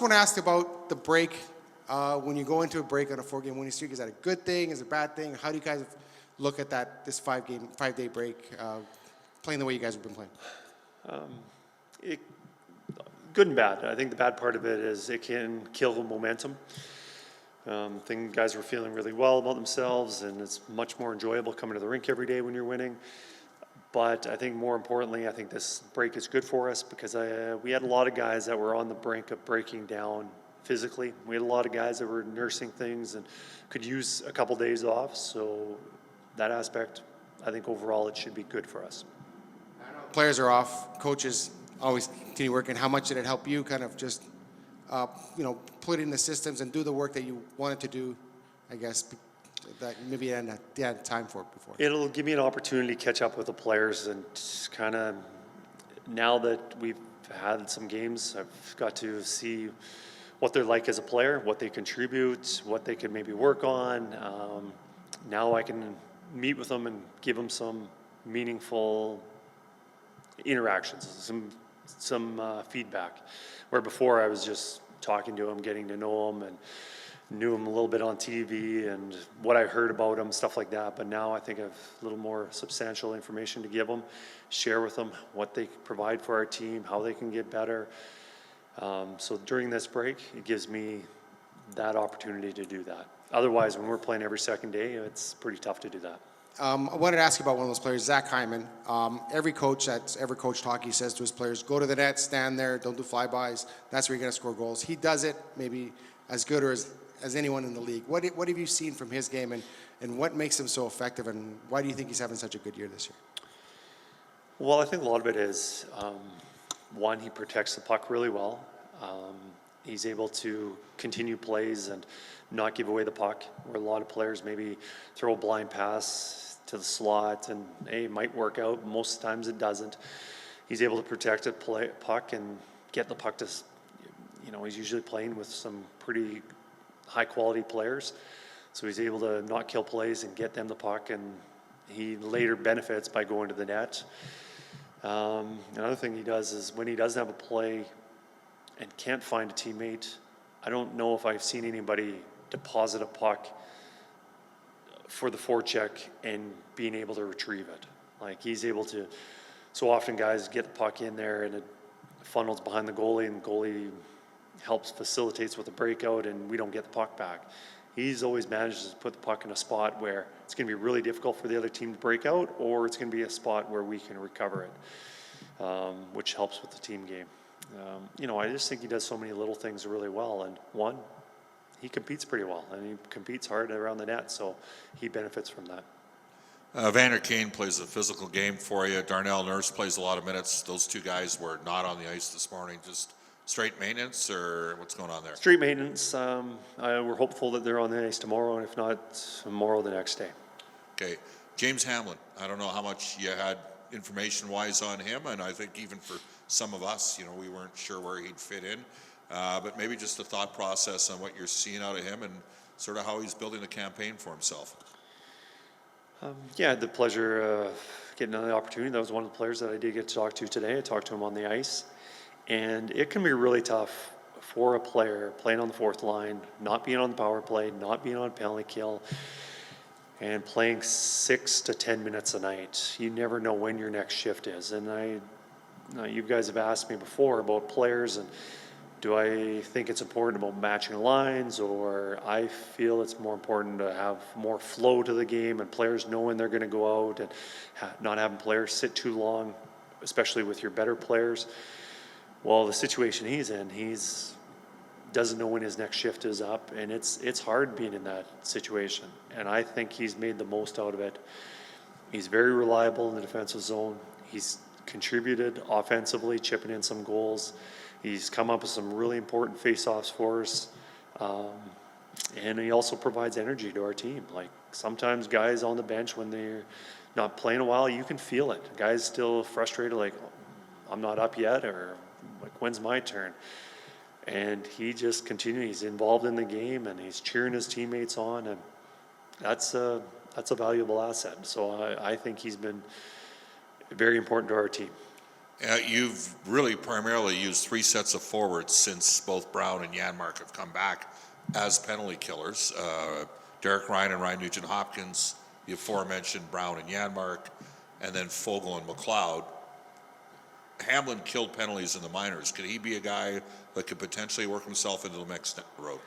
want to ask about the break. When you go into a break on a 4-game winning streak, is that a good thing? Is it a bad thing? How do you guys look at this 5-day break, playing the way you guys have been playing? Good and bad. I think the bad part of it is it can kill momentum. I think guys were feeling really well about themselves, and it's much more enjoyable coming to the rink every day when you're winning. But I think more importantly, I think this break is good for us because we had a lot of guys that were on the brink of breaking down physically. We had a lot of guys that were nursing things and could use a couple days off. So that aspect, I think overall it should be good for us. Players are off. Coaches always continue working. How much did it help you kind of just, put in the systems and do the work that you wanted to do, I guess, that maybe you hadn't had time for it before? It'll give me an opportunity to catch up with the players and kind of, now that we've had some games, I've got to see what they're like as a player, what they contribute, what they can maybe work on. Now I can meet with them and give them some meaningful interactions, some feedback. Where before I was just talking to them, getting to know them, and knew them a little bit on TV and what I heard about them, stuff like that. But now I think I have a little more substantial information to give them, share with them what they provide for our team, how they can get better. So during this break, it gives me that opportunity to do that. Otherwise, when we're playing every second day, it's pretty tough to do that. I wanted to ask you about one of those players, Zach Hyman. Every coach that's ever coached hockey says to his players, go to the net, stand there, don't do flybys. That's where you're going to score goals. He does it maybe as good or as anyone in the league. What have you seen from his game, and what makes him so effective, and why do you think he's having such a good year this year? Well, I think a lot of it is, one, he protects the puck really well. He's able to continue plays and not give away the puck, where a lot of players maybe throw a blind pass to the slot and it might work out. Most times it doesn't. He's able to protect a puck and get the puck to, he's usually playing with some pretty high quality players. So he's able to not kill plays and get them the puck, and he later benefits by going to the net. Another thing he does is when he doesn't have a play and can't find a teammate, I don't know if I've seen anybody deposit a puck for the forecheck and being able to retrieve it. Like, he's able to, so often guys get the puck in there and it funnels behind the goalie, and the goalie facilitates with a breakout, and we don't get the puck back. He's always managed to put the puck in a spot where it's going to be really difficult for the other team to break out, or it's going to be a spot where we can recover it, which helps with the team game. I just think he does so many little things really well. And one, he competes pretty well, and he competes hard around the net, so he benefits from that. Vander Kane plays a physical game for you. Darnell Nurse plays a lot of minutes. Those two guys were not on the ice this morning. Just straight maintenance, or what's going on there? Straight maintenance. We're hopeful that they're on the ice tomorrow, and if not, tomorrow the next day. Okay. James Hamlin, I don't know how much you had information-wise on him, and I think even for some of us, we weren't sure where he'd fit in. But maybe just a thought process on what you're seeing out of him and sort of how he's building a campaign for himself. I had the pleasure of getting the opportunity. That was one of the players that I did get to talk to today. I talked to him on the ice. And it can be really tough for a player playing on the fourth line, not being on the power play, not being on penalty kill, and playing 6 to 10 minutes a night. You never know when your next shift is. And you guys have asked me before about players, and do I think it's important about matching lines, or I feel it's more important to have more flow to the game and players knowing they're going to go out and not having players sit too long, especially with your better players. Well, the situation he's in, doesn't know when his next shift is up, and it's hard being in that situation. And I think he's made the most out of it. He's very reliable in the defensive zone. He's contributed offensively, chipping in some goals. He's come up with some really important face-offs for us. And he also provides energy to our team. Like, sometimes guys on the bench, when they're not playing a while, you can feel it. Guys still frustrated, like, I'm not up yet, or like, when's my turn? And he just continues. He's involved in the game, and he's cheering his teammates on, and that's a valuable asset. So I think he's been very important to our team. You've really primarily used 3 sets of forwards since both Brown and Janmark have come back as penalty killers. Derek Ryan and Ryan Nugent-Hopkins, the aforementioned Brown and Janmark, and then Fogle and McLeod. Hamlin killed penalties in the minors. Could he be a guy that could potentially work himself into the mix down the road?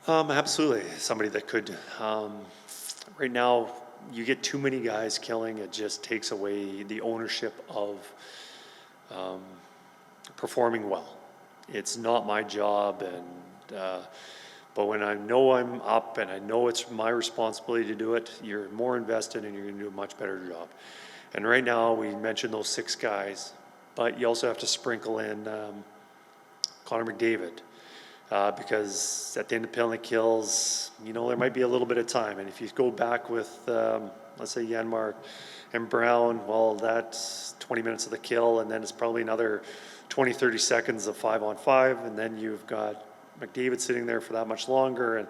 Absolutely, somebody that could. Right now, you get too many guys killing, it just takes away the ownership of performing well. It's not my job, but when I know I'm up and I know it's my responsibility to do it, you're more invested and you're going to do a much better job. And right now, we mentioned those 6 guys, but you also have to sprinkle in Connor McDavid. Because at the end of penalty kills, there might be a little bit of time. And if you go back with, let's say, Janmark and Brown, well, that's 20 minutes of the kill, and then it's probably another 20, 30 seconds of 5-on-5, and then you've got McDavid sitting there for that much longer, and,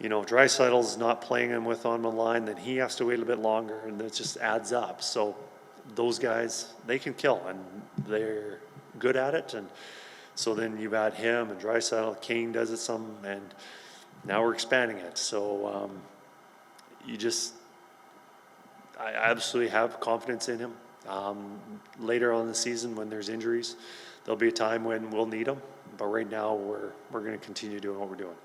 Draisaitl's not playing him with on the line, then he has to wait a bit longer, and it just adds up. So those guys, they can kill, and they're good at it, and so then you add him and Draisaitl, Kane does it some, and now we're expanding it. So I absolutely have confidence in him. Later on in the season, when there's injuries, there'll be a time when we'll need him. But right now, we're going to continue doing what we're doing.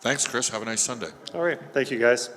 Thanks, Kris. Have a nice Sunday. All right. Thank you, guys.